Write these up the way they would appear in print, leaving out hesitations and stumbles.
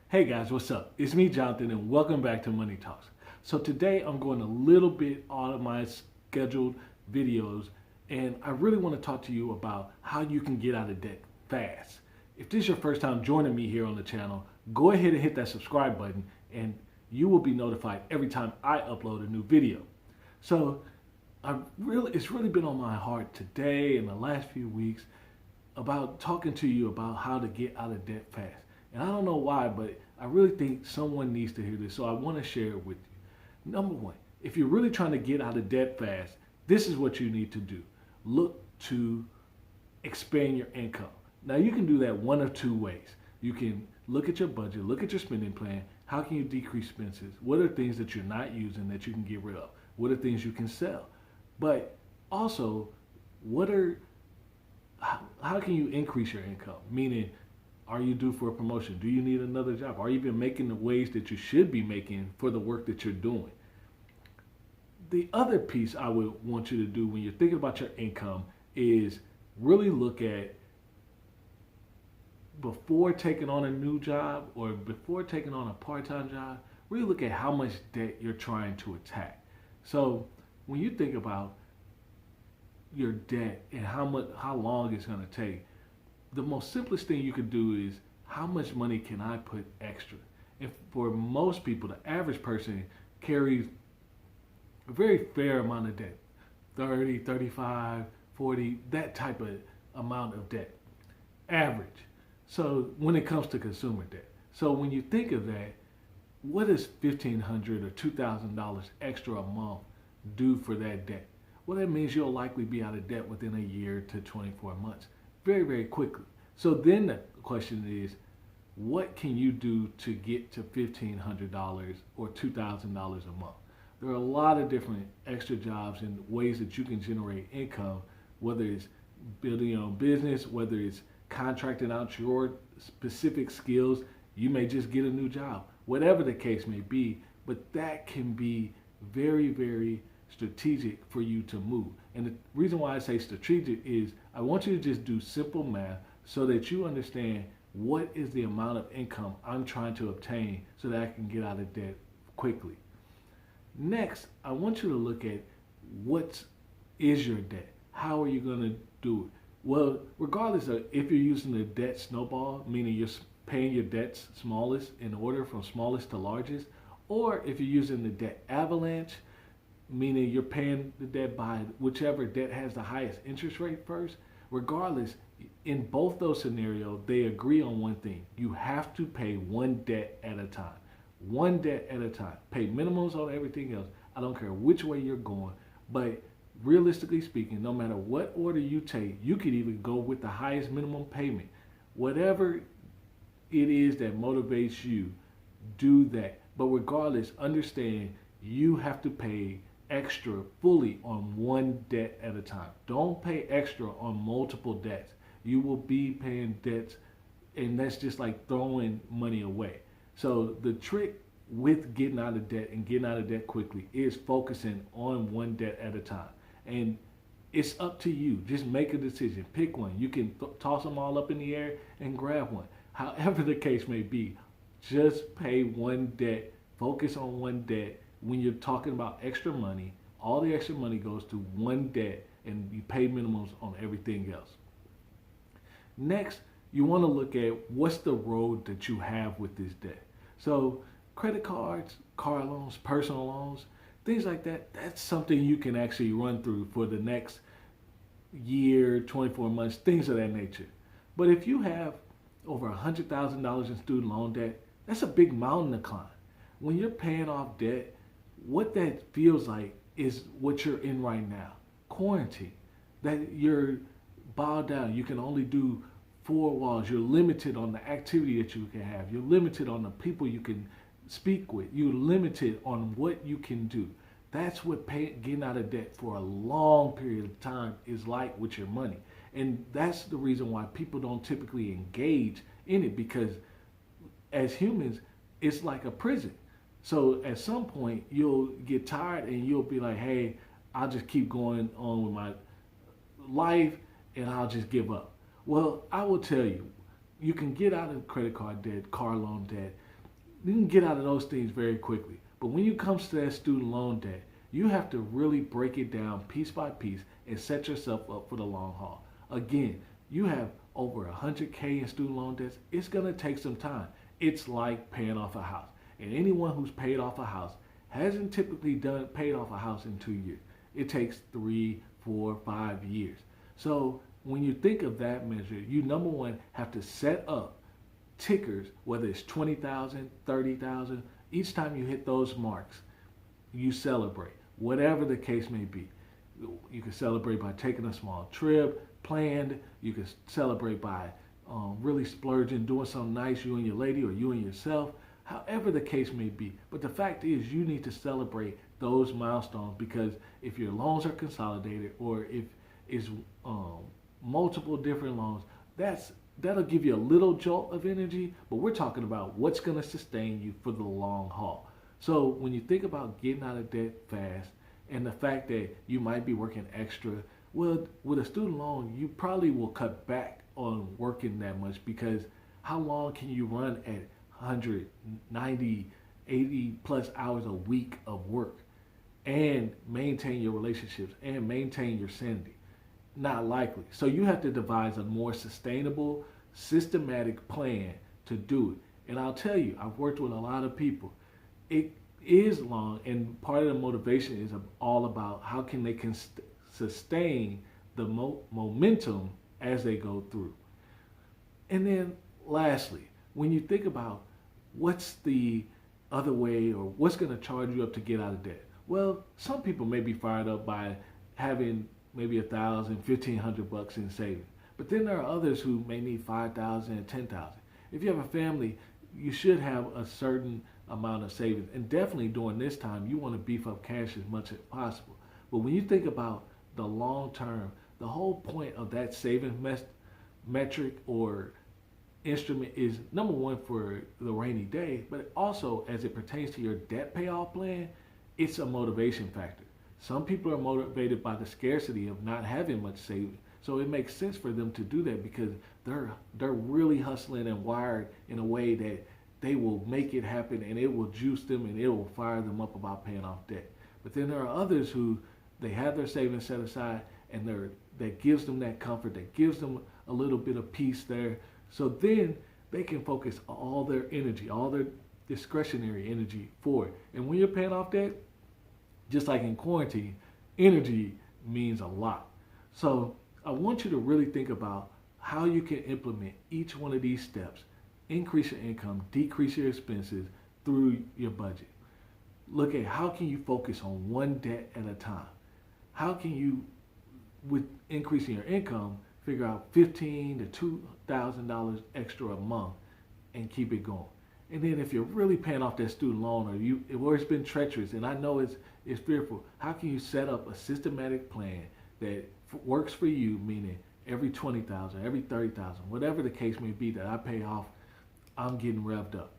Hey guys, what's up? It's me, Jonathan, and welcome back to Money Talks. So today I'm going a little bit out of my scheduled videos, and I really want to talk to you about how you can get out of debt fast. If this is your first time joining me here on the channel, go ahead and hit that subscribe button, and you will be notified every time I upload a new video. So it's really been on my heart today and the last few weeks about talking to you about how to get out of debt fast. And I don't know why, but I really think someone needs to hear this, so I want to share it with you. Number one, if you're really trying to get out of debt fast, this is what you need to do. Look to expand your income. Now, you can do that one of two ways. You can look at your budget, look at your spending plan. How can you decrease expenses? What are things that you're not using that you can get rid of? What are things you can sell? But also, how can you increase your income? Meaning, are you due for a promotion? Do you need another job? Are you even making the wage that you should be making for the work that you're doing? The other piece I would want you to do when you're thinking about your income is really look at, before taking on a new job or before taking on a part-time job, really look at how much debt you're trying to attack. So when you think about your debt and how long it's going to take, the most simplest thing you could do is, how much money can I put extra? And for most people, the average person carries a very fair amount of debt, 30, 35, 40, that type of amount of debt, average. So when it comes to consumer debt. So when you think of that, what does $1,500 or $2,000 extra a month do for that debt? Well, that means you'll likely be out of debt within a year to 24 months, very, very quickly. So then the question is, what can you do to get to $1,500 or $2,000 a month? There are a lot of different extra jobs and ways that you can generate income, whether it's building your own business, whether it's contracting out your specific skills. You may just get a new job, whatever the case may be, but that can be very, very strategic for you to move. And the reason why I say strategic is I want you to just do simple math so that you understand what is the amount of income I'm trying to obtain so that I can get out of debt quickly. Next, I want you to look at what is your debt. How are you going to do it? Well, regardless of if you're using the debt snowball, meaning you're paying your debts smallest in order from smallest to largest, or if you're using the debt avalanche, meaning you're paying the debt by whichever debt has the highest interest rate first, regardless, in both those scenarios, they agree on one thing. You have to pay one debt at a time. One debt at a time. Pay minimums on everything else. I don't care which way you're going, but realistically speaking, no matter what order you take, you could even go with the highest minimum payment. Whatever it is that motivates you, do that. But regardless, understand you have to pay extra fully on one debt at a time. Don't pay extra on multiple debts. You will be paying debts, and that's just like throwing money away. So the trick with getting out of debt and getting out of debt quickly is focusing on one debt at a time. And it's up to you. Just make a decision. Pick one. You can toss them all up in the air and grab one. However the case may be, just pay one debt. Focus on one debt. When you're talking about extra money, all the extra money goes to one debt, and you pay minimums on everything else. Next, you want to look at what's the road that you have with this debt. So credit cards, car loans, personal loans, things like that, that's something you can actually run through for the next year, 24 months, things of that nature. But if you have over $100,000 in student loan debt, that's a big mountain to climb. When you're paying off debt, what that feels like is what you're in right now, quarantine, that you're bowed down. You can only do four walls. You're limited on the activity that you can have. You're limited on the people you can speak with. You're limited on what you can do. That's what getting out of debt for a long period of time is like with your money. And that's the reason why people don't typically engage in it, because as humans, it's like a prison. So at some point, you'll get tired and you'll be like, hey, I'll just keep going on with my life and I'll just give up. Well, I will tell you, you can get out of credit card debt, car loan debt, you can get out of those things very quickly. But when it comes to that student loan debt, you have to really break it down piece by piece and set yourself up for the long haul. Again, you have over 100K in student loan debts. It's going to take some time. It's like paying off a house. And anyone who's paid off a house hasn't typically paid off a house in 2 years. It takes 3, 4, 5 years. So when you think of that measure, you number one have to set up tickers, whether it's 20,000, 30,000. Each time you hit those marks, you celebrate, whatever the case may be. You can celebrate by taking a small trip, planned. You can celebrate by really splurging, doing something nice, you and your lady or you and yourself, however the case may be. But the fact is, you need to celebrate those milestones, because if your loans are consolidated or if it's multiple different loans, that'll give you a little jolt of energy, but we're talking about what's going to sustain you for the long haul. So when you think about getting out of debt fast and the fact that you might be working extra, well, with a student loan, you probably will cut back on working that much, because how long can you run at 190, 80 plus hours a week of work and maintain your relationships and maintain your sanity? Not likely. So you have to devise a more sustainable, systematic plan to do it. And I'll tell you, I've worked with a lot of people. It is long, and part of the motivation is all about how can they sustain the momentum as they go through. And then lastly, when you think about what's the other way or what's going to charge you up to get out of debt, well, some people may be fired up by having maybe $1,000, $1,500 in savings. But then there are others who may need $5,000 and $10,000. If you have a family, you should have a certain amount of savings. And definitely during this time, you want to beef up cash as much as possible. But when you think about the long term, the whole point of that savings metric or instrument is number one for the rainy day, but also as it pertains to your debt payoff plan, it's a motivation factor. Some people are motivated by the scarcity of not having much savings. So it makes sense for them to do that because they're really hustling and wired in a way that they will make it happen, and it will juice them and it will fire them up about paying off debt. But then there are others who they have their savings set aside, and that gives them that comfort, that gives them a little bit of peace there. So then they can focus all their energy, all their discretionary energy forward. And when you're paying off debt, just like in quarantine, energy means a lot. So I want you to really think about how you can implement each one of these steps. Increase your income, decrease your expenses through your budget. Look at how can you focus on one debt at a time. How can you, with increasing your income, figure out $1,500 to $2,000 extra a month and keep it going. And then if you're really paying off that student loan, or it's been treacherous, and I know it's fearful, how can you set up a systematic plan that works for you, meaning every $20,000, every $30,000, whatever the case may be that I pay off, I'm getting revved up.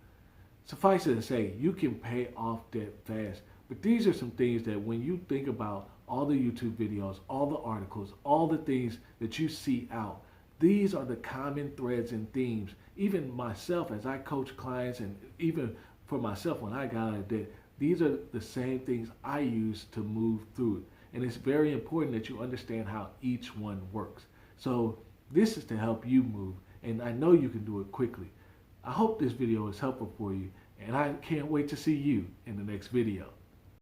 Suffice it to say, you can pay off debt fast. But these are some things that when you think about all the YouTube videos, all the articles, all the things that you see out, these are the common threads and themes. Even myself, as I coach clients, and even for myself when I got out of debt, these are the same things I use to move through it. And it's very important that you understand how each one works. So this is to help you move, and I know you can do it quickly. I hope this video is helpful for you, and I can't wait to see you in the next video.